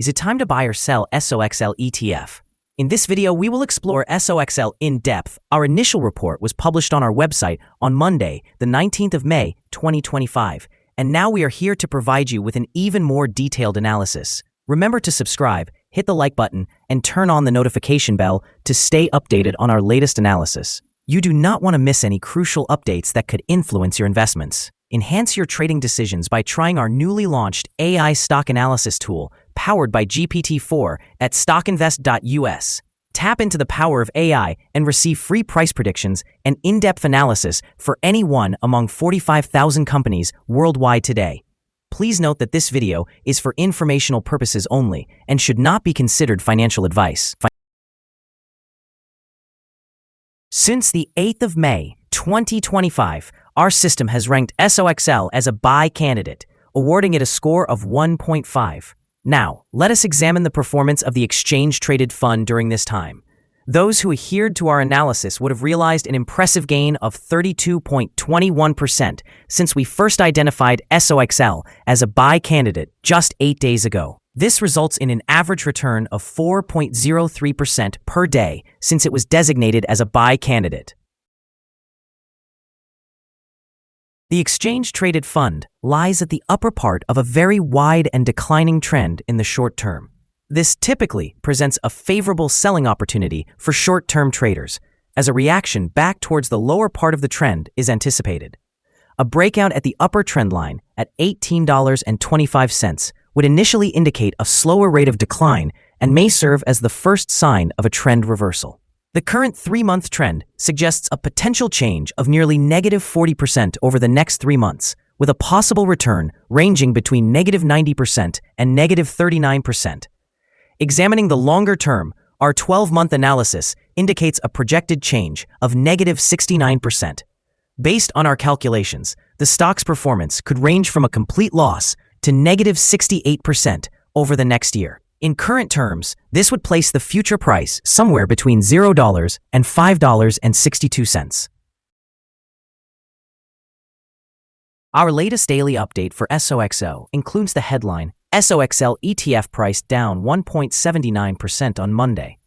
Is it time to buy or sell SOXL ETF? In this video, we will explore SOXL in depth. Our initial report was published on our website on Monday, the 19th of May, 2025, and now we are here to provide you with an even more detailed analysis. Remember to subscribe, hit the like button, and turn on the notification bell to stay updated on our latest analysis. You do not want to miss any crucial updates that could influence your investments. Enhance your trading decisions by trying our newly launched AI stock analysis tool, powered by GPT-4 at StockInvest.us. Tap into the power of AI and receive free price predictions and in-depth analysis for any one among 45,000 companies worldwide today. Please note that this video is for informational purposes only and should not be considered financial advice. Since the 8th of May, 2025, our system has ranked SOXL as a buy candidate, awarding it a score of 1.5. Now, let us examine the performance of the exchange-traded fund during this time. Those who adhered to our analysis would have realized an impressive gain of 32.21% since we first identified SOXL as a buy candidate just 8 days ago. This results in an average return of 4.03% per day since it was designated as a buy candidate. The exchange-traded fund lies at the upper part of a very wide and declining trend in the short term. This typically presents a favorable selling opportunity for short-term traders, as a reaction back towards the lower part of the trend is anticipated. A breakout at the upper trend line at $18.25 would initially indicate a slower rate of decline and may serve as the first sign of a trend reversal. The current 3-month trend suggests a potential change of nearly negative 40% over the next 3 months, with a possible return ranging between negative 90% and negative 39%. Examining the longer term, our 12-month analysis indicates a projected change of negative 69%. Based on our calculations, the stock's performance could range from a complete loss to negative 68% over the next year. In current terms, this would place the future price somewhere between $0 and $5.62. Our latest daily update for SOXL includes the headline, SOXL ETF price down 1.79% on Monday.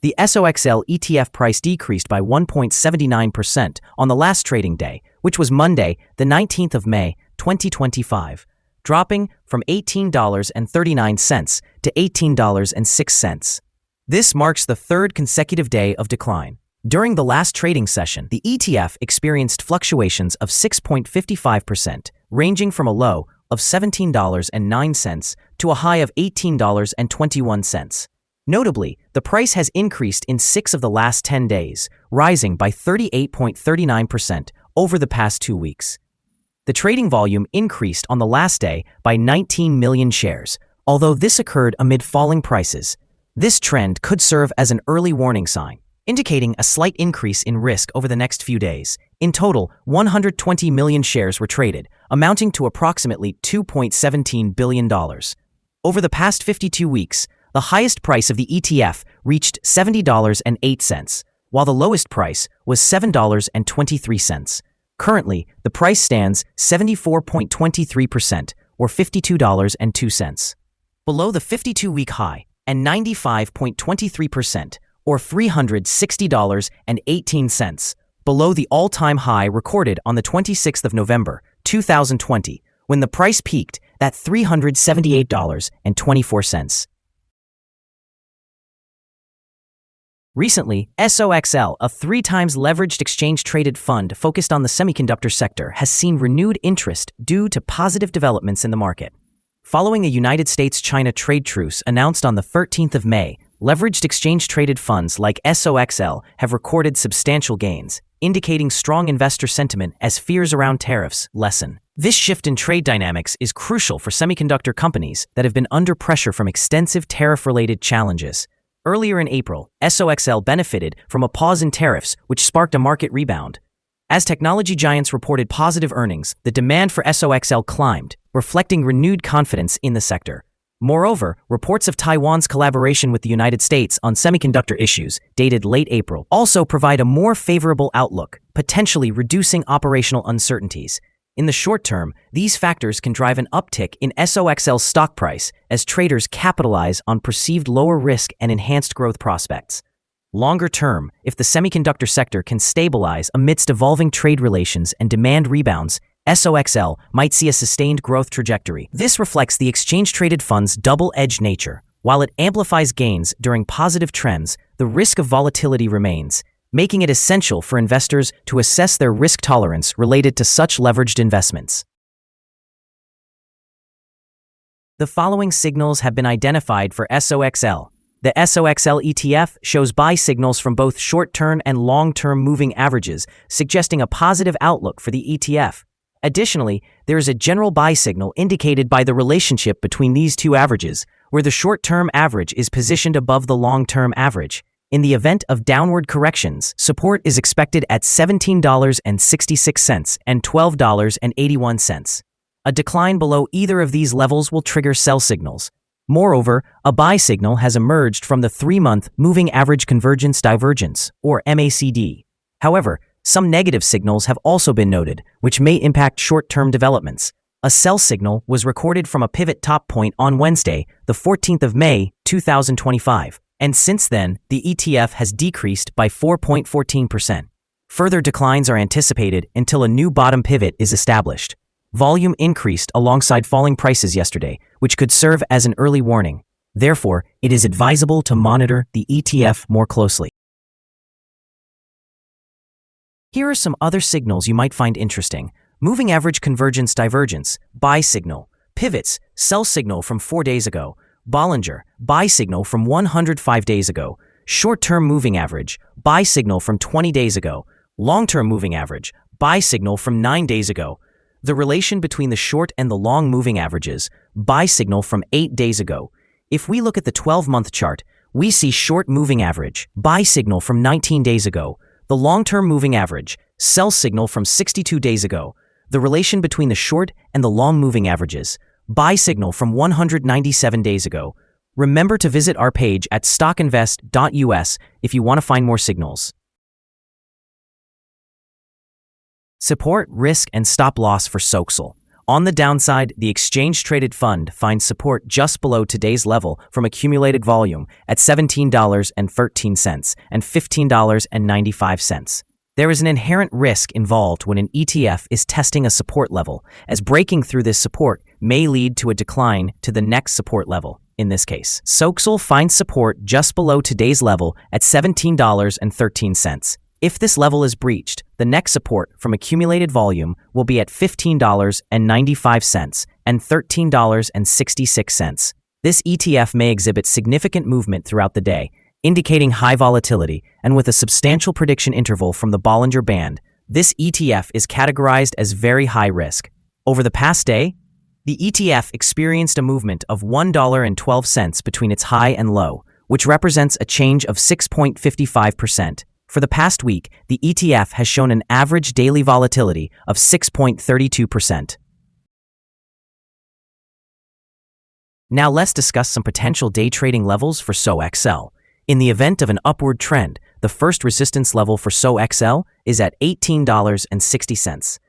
The SOXL ETF price decreased by 1.79% on the last trading day, which was Monday, the 19th of May, 2025. Dropping from $18.39 to $18.06. This marks the third consecutive day of decline. During the last trading session, the ETF experienced fluctuations of 6.55%, ranging from a low of $17.09 to a high of $18.21. Notably, the price has increased in 6 of the last 10 days, rising by 38.39% over the past 2 weeks. The trading volume increased on the last day by 19 million shares, although this occurred amid falling prices. This trend could serve as an early warning sign, indicating a slight increase in risk over the next few days. In total, 120 million shares were traded, amounting to approximately $2.17 billion. Over the past 52 weeks, the highest price of the ETF reached $70.08, while the lowest price was $7.23. Currently, the price stands 74.23%, or $52.02, below the 52-week high, and 95.23%, or $360.18, below the all-time high recorded on the 26th of November, 2020, when the price peaked at $378.24. Recently, SOXL, a 3 times leveraged exchange-traded fund focused on the semiconductor sector, has seen renewed interest due to positive developments in the market. Following a United States-China trade truce announced on the 13th of May, leveraged exchange-traded funds like SOXL have recorded substantial gains, indicating strong investor sentiment as fears around tariffs lessen. This shift in trade dynamics is crucial for semiconductor companies that have been under pressure from extensive tariff-related challenges. Earlier in April, SOXL benefited from a pause in tariffs, which sparked a market rebound. As technology giants reported positive earnings, the demand for SOXL climbed, reflecting renewed confidence in the sector. Moreover, reports of Taiwan's collaboration with the United States on semiconductor issues, dated late April, also provide a more favorable outlook, potentially reducing operational uncertainties. In the short term, these factors can drive an uptick in SOXL's stock price as traders capitalize on perceived lower risk and enhanced growth prospects. Longer term, if the semiconductor sector can stabilize amidst evolving trade relations and demand rebounds, SOXL might see a sustained growth trajectory. This reflects the exchange-traded fund's double-edged nature. While it amplifies gains during positive trends, the risk of volatility remains, making it essential for investors to assess their risk tolerance related to such leveraged investments. The following signals have been identified for SOXL. The SOXL ETF shows buy signals from both short-term and long-term moving averages, suggesting a positive outlook for the ETF. Additionally, there is a general buy signal indicated by the relationship between these two averages, where the short-term average is positioned above the long-term average. In the event of downward corrections, support is expected at $17.66 and $12.81. A decline below either of these levels will trigger sell signals. Moreover, a buy signal has emerged from the 3-month Moving Average Convergence Divergence, or MACD. However, some negative signals have also been noted, which may impact short-term developments. A sell signal was recorded from a pivot top point on Wednesday, the 14th of May, 2025. And since then, the ETF has decreased by 4.14%. Further declines are anticipated until a new bottom pivot is established. Volume increased alongside falling prices yesterday, which could serve as an early warning. Therefore, it is advisable to monitor the ETF more closely. Here are some other signals you might find interesting. Moving Average Convergence Divergence, buy signal. Pivots, sell signal from 4 days ago. Bollinger, buy signal from 105 days ago. Short-term moving average, buy signal from 20 days ago. Long-term moving average, buy signal from 9 days ago. The relation between the short and the long moving averages, buy signal from 8 days ago. If we look at the 12-month chart, we see short moving average, buy signal from 19 days ago. The long-term moving average, sell signal from 62 days ago. The relation between the short and the long moving averages, buy signal from 197 days ago. Remember to visit our page at StockInvest.us if you want to find more signals. Support, risk, and stop loss for SOXL. On the downside, the exchange-traded fund finds support just below today's level from accumulated volume at $17.13 and $15.95. There is an inherent risk involved when an ETF is testing a support level, as breaking through this support may lead to a decline to the next support level. In this case, SOXL finds support just below today's level at $17.13. If this level is breached, the next support from accumulated volume will be at $15.95 and $13.66. This ETF may exhibit significant movement throughout the day, indicating high volatility, and with a substantial prediction interval from the Bollinger Band, this ETF is categorized as very high risk. Over the past day, the ETF experienced a movement of $1.12 between its high and low, which represents a change of 6.55%. For the past week, the ETF has shown an average daily volatility of 6.32%. Now let's discuss some potential day trading levels for SOXL. In the event of an upward trend, the first resistance level for SOXL is at $18.60.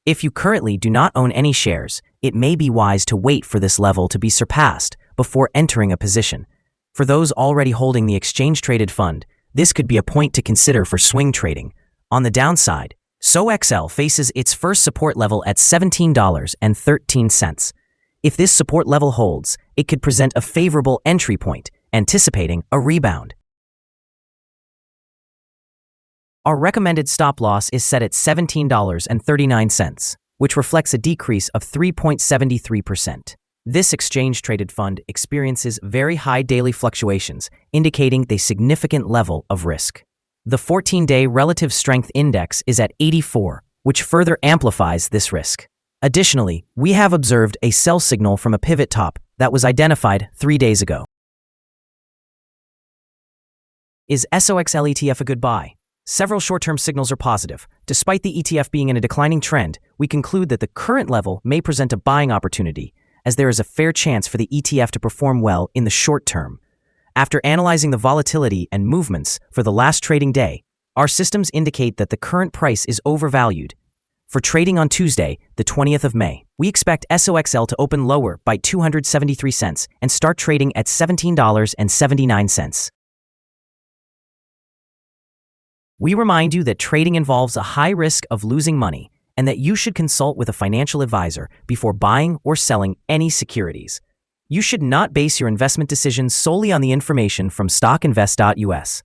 If you currently do not own any shares, it may be wise to wait for this level to be surpassed before entering a position. For those already holding the exchange-traded fund, this could be a point to consider for swing trading. On the downside, SOXL faces its first support level at $17.13. If this support level holds, it could present a favorable entry point, anticipating a rebound. Our recommended stop loss is set at $17.39, which reflects a decrease of 3.73%. This exchange-traded fund experiences very high daily fluctuations, indicating the significant level of risk. The 14-day Relative Strength Index is at 84, which further amplifies this risk. Additionally, we have observed a sell signal from a pivot top that was identified 3 days ago. Is SOXL ETF a good buy? Several short-term signals are positive. Despite the ETF being in a declining trend, we conclude that the current level may present a buying opportunity, as there is a fair chance for the ETF to perform well in the short term. After analyzing the volatility and movements for the last trading day, our systems indicate that the current price is overvalued. For trading on Tuesday, the 20th of May, we expect SOXL to open lower by 273 cents and start trading at $17.79. We remind you that trading involves a high risk of losing money and that you should consult with a financial advisor before buying or selling any securities. You should not base your investment decisions solely on the information from StockInvest.us.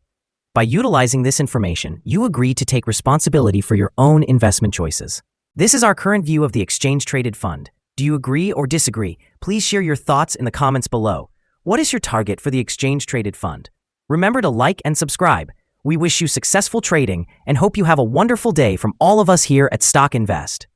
By utilizing this information, you agree to take responsibility for your own investment choices. This is our current view of the exchange-traded fund. Do you agree or disagree? Please share your thoughts in the comments below. What is your target for the exchange-traded fund? Remember to like and subscribe. We wish you successful trading and hope you have a wonderful day from all of us here at Stock Invest.